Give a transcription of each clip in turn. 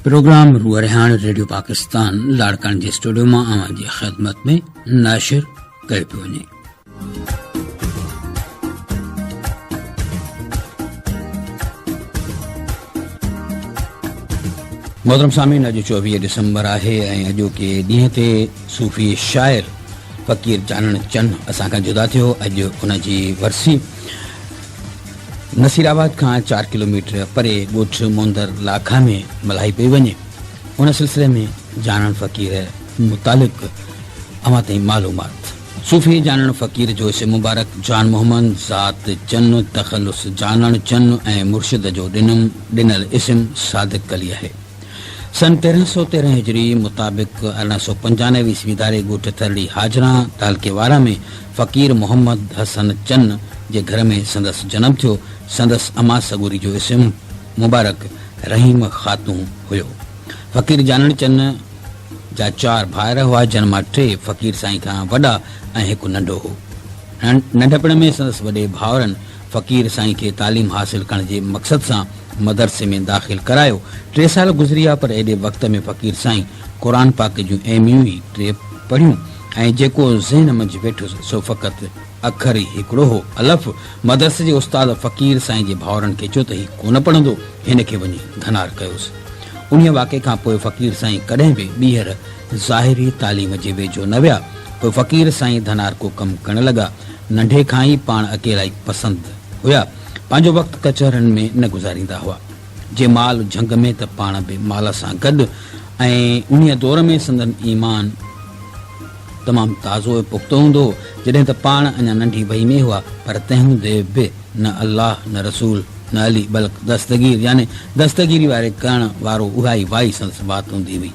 Programme रूह Rihan radio Pakistan लाड़कान जे studio में अवां जी ख़िदमत में नाशिर कयो पियो वञे। मोहतरम सामीन, अॼु 24 डिसंबर आहे ऐं अॼोके ॾींहं ते सूफ़ी शाइर फ़क़ीर जानण चंद असां खां जुदा थियो। अॼु उन जी वरसी नसीराबाद खां 4 किलोमीटर परे ॻोठ मोंदर लाखा में मल्हाई पई वञे। उन सिलसिले में जानण फ़क़ीर मुतालिक़ अवां ताईं मालूमात। सूफ़ी जानण फ़क़ीर जो इस्म मुबारक जान मोहम्मद ज़ात चन्न तख़ल्लुस जानण चन्न ऐं मुर्शिद जो ॾिनल इस्म सादिक अली आहे। सन 1313 हिजरी मुताबिक़ 1895 ईस्वी धारे ॻोठ थरड़ी हाजरा तालके वारा में फ़क़ीर मोहम्मद हसन चन्न जे घर में संदसि जनम थियो। संदसि अमा सगूरी जो इस्म मुबारक रहीम ख़ातून हुयो। फ़क़ीर जानण चन्न जा 4 भाइर हुआ, जन्मा 3 फ़क़ीर साईं खां वॾा ऐं हिकु नंढो हो। नंढपण में संदसि वॾे भाउरनि फ़क़ीर साईं खे तालीम हासिल करण जे मक़सद सां मदरसे में दाख़िल करायो। 3 साल गुज़रिया, पर एॾे वक़्त में फ़क़ीर साईं क़ुरान पाक जूं एमियूं ई 3 पढ़ियूं ऐं जेको ज़हन मंझि वेठो सो फ़क़ति अखर ई हिकिड़ो हो, अलफ़। मदरसे जे उस्ताद फ़क़ीर साईं जे भाउरनि खे चयो त ही कोन पढ़ंदो, हिन खे वञी धनार कयोसि। उन वाक़े खां पोइ फ़क़ीर साईं कॾहिं बि ॿीहर ज़ाहिरी तालीम जे वेझो न विया। पोइ फ़क़ीर साईं धनार को कमु करण लॻा। नंढे खां ई पाण अकेला ई पसंदि हुया। पंहिंजो वक़्तु कचहरनि में न गुज़ारींदा हुआ। जे माल झंग में त पाण बि माल सां गॾु। ऐं उन दौर में संदन ईमान तमामु ताज़ो ऐं पुख़्तो हूंदो हो, जॾहिं त पाण अञा नंढी वही में हुआ। पर तंहिं हूंदे बि न अल्लाह न रसूल न अली बल्कि दस्तगीर यानी दस्तगीरी वारे करण वारो उहा ई वाई संदसि वात हूंदी हुई।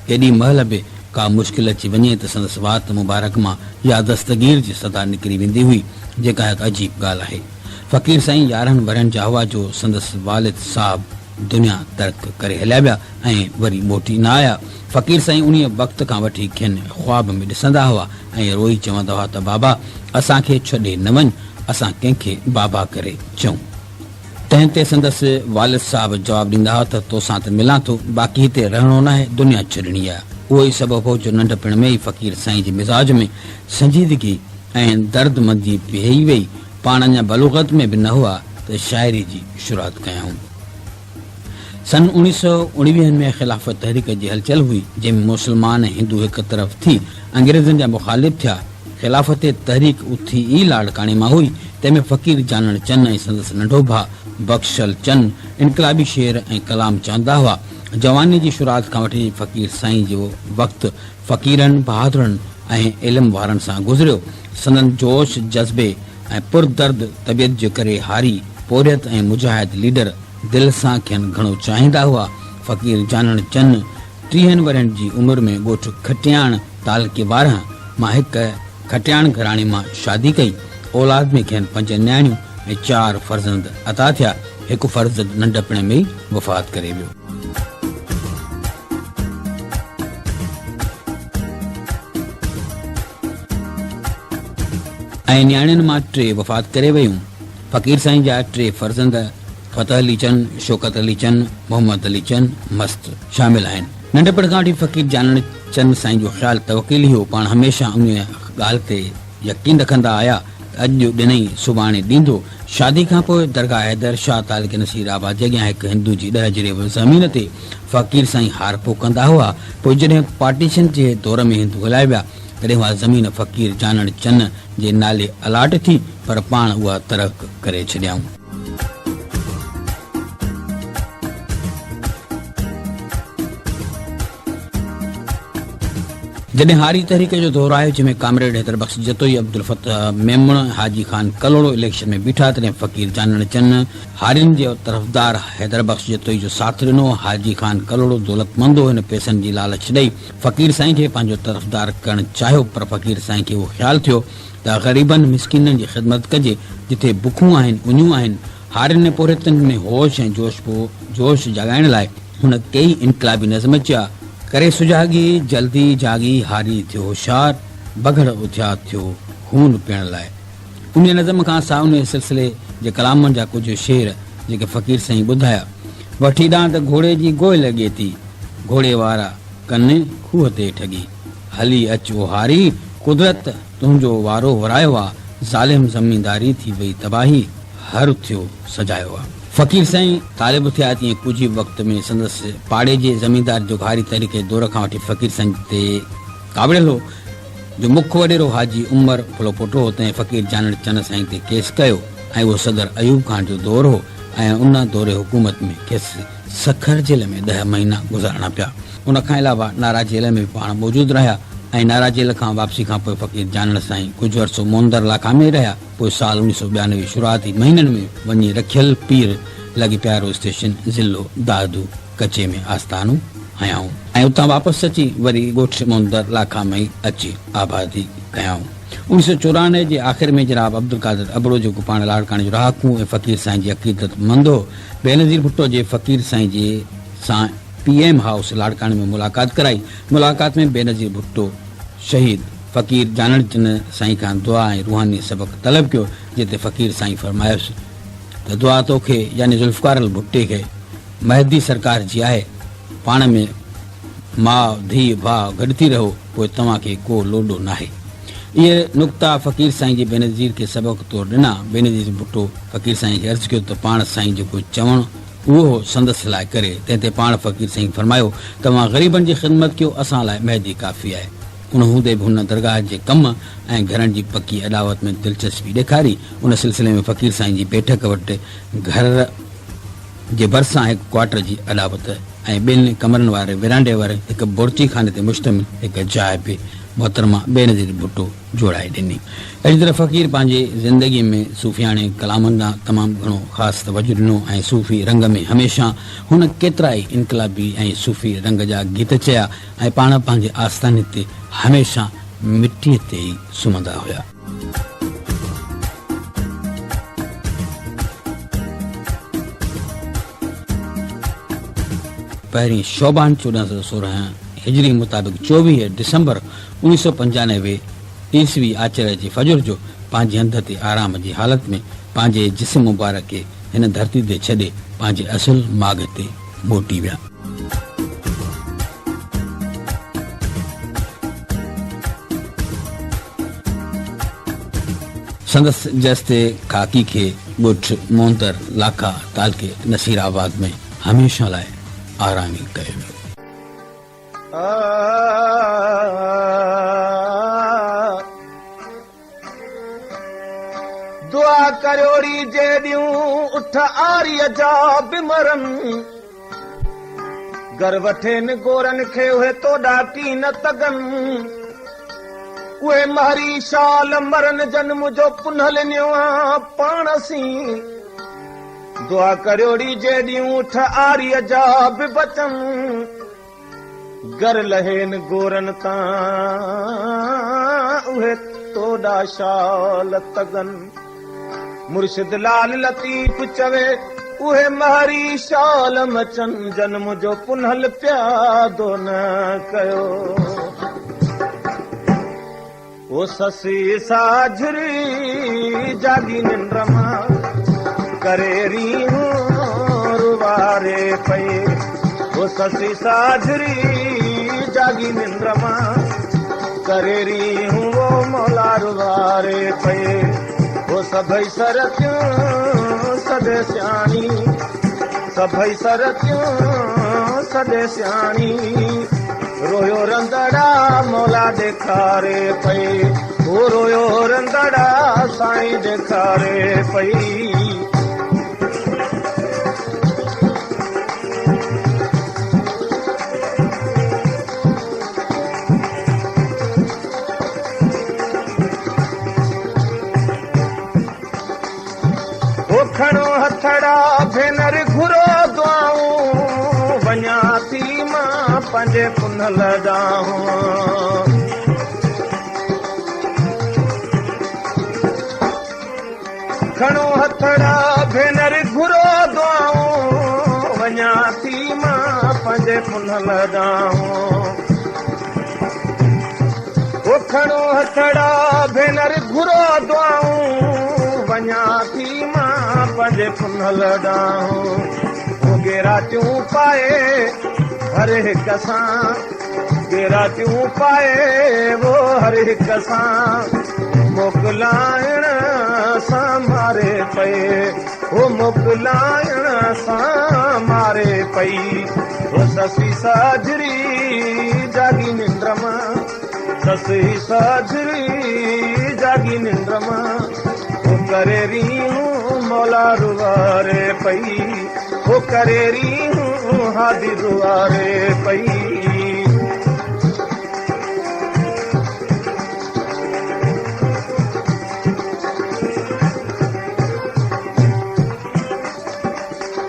केॾी महिल बि का मुश्किल अची वञे त संदसि वात मुबारक मां या दस्तगीर जी सदा निकिरी वेंदी हुई, जेका हिकु अजीब ॻाल्हि आहे। फ़क़ीर साईं 11 वरनि जा हुआ जो संदसि वालिद साहब दुनिया तर्क करे हलिया विया ऐं वरी मोटी न आया। फ़क़ीर साईं उन वक़्त खां वठी खेनि ख़्वाब में ॾिसंदा हुआ ऐं रोई चवंदा हुआ त बाबा असांखे छॾे न वञ, असां कंहिंखे बाबा करे चऊं। तंहिं ते संदसि वालिद साहब जवाबु ॾींदा हुआ त तोसां त मिलां थो, बाक़ी हिते रहणो न आहे, दुनिया छॾणी आहे। उहो ई सबबु हो जो नंढपण में ई फ़क़ीर साईं जे मिज़ाज में संजीदगी ऐं दर्दमंदी पेई वई। पाण अञा बलूगत में बि न हुआ त शाइरी जी शुरूआत कयाऊं। सन 1919 में ख़िलाफ़त तहरीक जी हलचल हुई, जंहिंमें मुस्लमान ऐं हिंदू हिकु तरफ़ थी अंग्रेज़नि जा मुख़ालिफ़ थिया। ख़िलाफ़त तहरीक उथी ई लाड़काणे मां हुई। तंहिंमें फ़क़ीर जानण चंद ऐं संदसि नंढो भाउ बख़्शल चंद इनकलाबी शेर ऐं कलाम चवंदा हुआ। जवानी जी शुरूआत खां वठी फ़क़ीर साईं जो वक़्तु फ़क़ीरनि बहादुरनि ऐं इल्म वारनि सां गुज़रियो। संदन जोश जज़्बे ऐं पुरदर्द तबियत जे करे हारी पोरियत ऐं मुजाहिद लीडर दिलि सां खेनि घणो चाहींदा हुआ। फ़क़ीर जानण चंद 30 वरनि जी उमिरि में ॻोठ खटियाण तालके वारा मां हिकु खटियाण घराणे मां शादी कई। औलाद में खेनि 5 न्याणियूं ऐं 4 फ़र्ज़ंद अता थिया। हिकु फ़र्ज़ंद नंढपण में ई वफ़ात करे वियो। ऐं न्याणियुनि मां 3 वफ़ात करे वियूं। फ़क़ीर साईं जा 3 फ़र्ज़ंद फ़तह अली चंद, शौकत अली चंद, मोहम्मद अली चंद मस्त शामिल आहिनि। नंढपण खां वठी फ़क़ीर जानण चंद साईं जो ख़्यालु तवकील ई हो। पाण हमेशह उन ॻाल्हि ते यकीन रखंदा आया त अॼु ॾिनई सुभाणे ॾींदो। शादी खां पोइ दरगाह हैदर शाह तालिक नसीराबाद जे अॻियां हिकु हिंदू जी 10 जरे ज़मीन ते फ़क़ीर साईं हार पोइ कंदा हुआ। पोइ जॾहिं पार्टीशन जे दौर में हिंदू हलाए विया तॾहिं उहा ज़मीन फ़क़ीर जानण चंद जे नाले अलाट थी, पर पाण उहा तरक़ करे छॾियाऊं। जॾहिं हारी तहरीक जो दौर आयो, जंहिंमें कामरेड हैदर बख्श जतोई अब्दुल फतह मेमण हाजी खान कलोड़ो इलेक्शन में बीठा, तॾहिं फ़क़ीर जानण चंद हारियुनि जे तरफ़दार हैदर बख्श जतोई जो साथ ॾिनो। हाजी खान कलोड़ो दौलतमंद हो, हिन पैसनि जी लालच ॾेई फ़क़ीर साईं खे पंहिंजो तरफ़दार करणु चाहियो। पर फ़क़ीर साईं खे उहो ख़्यालु थियो त ग़रीबनि मिसकिननि जी ख़िदमत कजे, जिथे बुखूं आहिनि उञूं आहिनि। हारियुनि ऐं पोरियतनि में होश ऐं जोश जॻाइण लाइ हुन कई इनकलाबी नज़म चया। करे सुजागी जल्दी जागी, हारी थियो होशियार, बगड़ उथिया थियो खून पीअण लाइ। उन नज़म खां असां उन सिलसिले जे कलामनि जा कुझु शेर जेके फ़क़ीर साईं ॿुधाया। वठी ॾां त घोड़े जी गोहि लॻे थी, घोड़े वारा कन्ने खूह ते ठगी हली अच ओ हारी कुदरत तुंहिंजो वारो वरायो आ ज़ालिम ज़मींदारी थी वई तबाही हर थियो सजायो आ। फ़कीर साईं तालिब थिया तीअं कुझु वक़्त में संदसि पाड़े जे ज़मींदार जो घारी तरीक़े दौर खां वठी फ़कीर साईं ते कावड़ियल हो जो मुख वॾेरो हाजी उमर फुलो पुटो हो तंहिं फ़कीर जानड़ चंद साईं ते केस कयो ऐं उहो सदर अयूब खान जो दौर हो ऐं उन दौरे हुकूमत में खेसि सखर जेल में 10 महीना गुज़ारणा पिया। उन खां अलावा नारा जेल में पाण मौजूद रहिया ऐं नारा जेल खां वापसी खां पोइ फ़कीर जानड़ साईं कुझु अरसो मोहंदर इलाक़ा में रहिया। पोइ साल 1992 शुरूआती महीननि में वञी रखियल पीर लॻी प्यारो स्टेशन ज़िलो दादू कचे में आस्थानूं हयाऊं ऐं उतां वापसि अची वरी ॻोठ मोहंदर इलाक़ा में अची आबादी कयाऊं। 1994 जे आख़िर में जनाब अब्दुल कादिर अबड़ो जेको पाण लाड़काणे जो रहाकू ऐं फ़कीर साईं जी अक़ीदत मंद हो बेनज़ीर भुट्टो जे फ़कीर साईं जे सां PM हाउस लाड़काणे में मुलाक़ात कराई। मुलाक़ात में बेनज़ीर भुट्टो शहीद फ़कीर जानड़ चंद साईं खां दुआ ऐं रूहानी सबक़ तलब कयो जिते फ़कीर साईं फरमायुसि त दुआ तोखे यानी ज़ुल्फ़कार भुट्टे खे महदी सरकार जी आहे पाण में माउ धीउ भाउ गॾु थी रहो पोइ तव्हांखे को लोॾो नाहे। इहे नुक़्ता फ़कीर साईं जे बेनज़ीर खे सबक़ तौर ॾिना। बेनज़ीर भुट्टो फ़कीर साईं खे अर्ज़ु कयो त पाण साईं जेको चवणु उहो संदसि लाइ करे तंहिं ते पाण फ़कीर साईं फरमायो तव्हां ग़रीबनि जी ख़िदमत कयो असां लाइ महदी काफ़ी आहे। उन हूंदे बि हुन दरगाह जे कम ऐं घरनि जी पकी अदावत में दिलचस्पी ॾेखारी। उन सिलसिले में फ़कीर साईं जी बैठक वटि घर जे भरिसां हिकु क्वार्टर जी अदावत ऐं 2 कमरनि वारे विरांडे वारे हिकु बुर्ची खाने ते मुश्तमिल हिकु जाइ बि मोहतरमा बेनज़ीर भुट्टो जोड़ाए ॾिनी। अहिड़ी तरह फ़कीर पंहिंजी ज़िंदगी में सूफ़ियाणे कलामनि ॾांहुं तमामु घणो ख़ासि तवजो ॾिनो ऐं सूफ़ी रंग में हमेशह हुन केतिरा ई इनकलाबी ऐं सूफ़ी रंग जा गीत चया ऐं पाण पंहिंजे आस्थाने ते हमेशह मिटीअ ते ई सुम्हंदा हुया। पहिरीं शोबान 1416 हिजरी मुताबिक़ 24 दिसंबर 1995 ईस्वी आचर जे फजर जो पंहिंजे हंध ते आराम जी हालत में पंहिंजे जिस्म मुबारक खे हिन धरती ते छॾे पंहिंजे असुल माॻ ते मोटी विया। संदसि जस्ते खाकी खे ॻोठ मोहंदर लाखा तालके नसीराबाद में हमेशह लाइ आरामी कयो वियो। दुआ करोड़ी जे ॾियूं उठ आरीअ जा बिमरन घर वठेन गोरन खे उहे तोॾा की न तगन उहे मारी शाल मरन जन्म जो पुनल न्योआ पाण सी दुआ करोड़ी जे ॾियूं उठ आरीअ जा बि बचन घर लहेन गोरन तां उहे तोॾा शाल तगन मुर्शिद लाल लतीफ़ चवे उहे मारी शाल मचन जन्म जो पुनल प्यादो न कयो ओ ससी साझरी जागी निंड मां करे रीहूं रुवारे पई ओ ससी साझरी जागी निंड मां करे रीहूं वो मौला रुवारे पई ओ सभई सरतियूं सदे सियाणी सभई सरतियूं सदे सियाणी रोयो रंदड़ा मौला ॾेखारे पई ओ रोयो रंदड़ा साईं ॾेखारे पई खणो हथड़ा भेनर घुरो दुआऊं वञा थी मां पंहिंजे पुनल ॾांहुं खणो हथड़ा भेनर घुरो दुआऊं वञा थी मां पंहिंजे पुनल ॾांहुं ओ खणो हथड़ा भेनर घुरो दुआऊं वञा थी मां पंहिंजे पुनल ॾांहुं गेराटियूं पाए हर हिक सां गेरा थियूं पाए वो हर हिक सां मोकिलाइण सां मारे पए वो मोकिलाइण सां मारे पई वो ससी साजरी जागी निंड मां ससी साजरी जागी निंड मां वो करे रीहूं मौला रुवारे पई वो करे रीहूं हादी रुवारे पई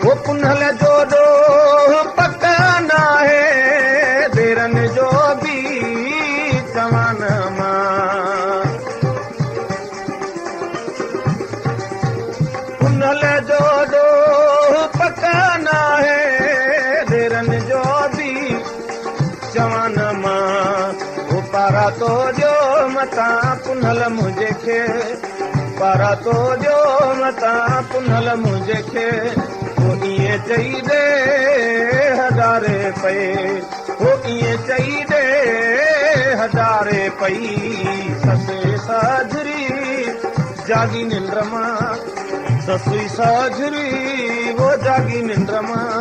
वो पुनहल जो ॾोह पक नाहे देरन जो बि चवन मां पुनहल जो ॾोह पक नाहे देरन जो बि चवन मां वो पारा तो जो मतां पुनहल मुंहिंजे खे पारा तो जो मतां पुनहल मुंहिंजे खे इएं चई दे हज़ारे पए हो इएं चई दे हज़ारे पई ससुई साजरी जागी निंड मां ससुई साजरी वो जागी निंड मां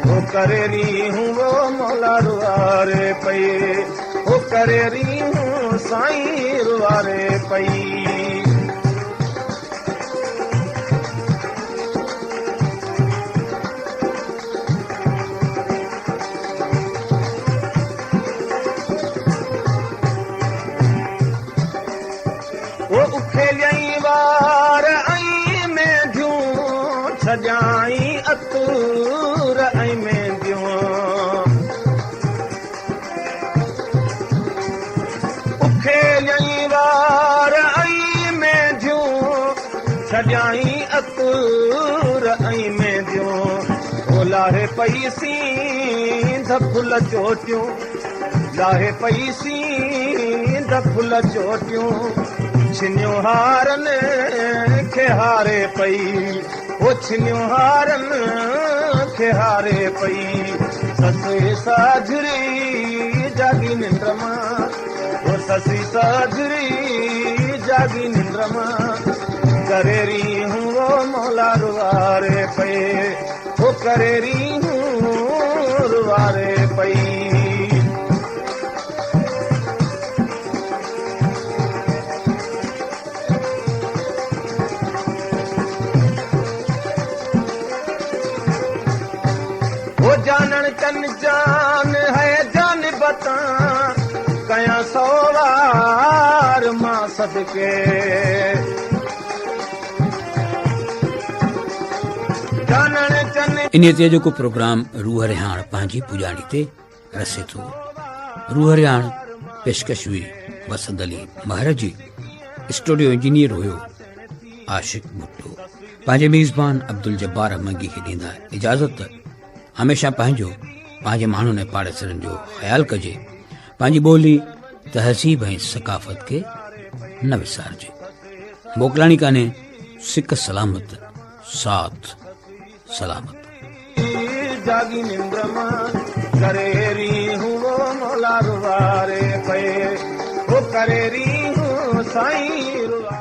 वो करे रीहूं वो मौला रुवारे पई वो करे रीहूं साईं रुवारे पई वो उखेलियई वार ऐं मेंदियूं छॼाई अतूर ऐं मेंदियूं उखेलियई वार ऐं मेंदियूं छॼाई अतूर ऐं मेंदियूं वो लाहे पई सींध फुल चोटियूं लाहे पई सींध फुल चोटियूं छिनियूं हारन खे हारे पई वो छिनियूं हारन खे हारे पई ससुई साजरी जागी निंड मां वो ससी साजरी जागी निंड मां करे रीहूं वो मौला रुवारे पए वो करे रीहूं रुवारे पई जानन चन जान है जान बता कया सवार मां सदके जानन चन इन ते जेको प्रोग्राम रूह रिहाण पंहिंजी पुॼाणी ते रसे थो रूह रिहाण पेशकश हुई वसंत अली महर जी स्टूडियो इंजीनियर हुयो आशिक भुट्टो पंहिंजे मेज़बान अब्दुल जब्बार अहमदी खे ॾींदा इजाज़त हमेशा पंहिंजे माण्हुनि ऐं पाड़ेसरनि जो ख़्यालु कजे पंहिंजी ॿोली तहज़ीब ऐं सकाफ़त खे न विसारजे मोकिलाणी कान्हे सिक सलामत साथ सलामत जागी निंड मां करे रीहूं वो मौला रुवारे पए वो करे रीहूं साईं रुवारे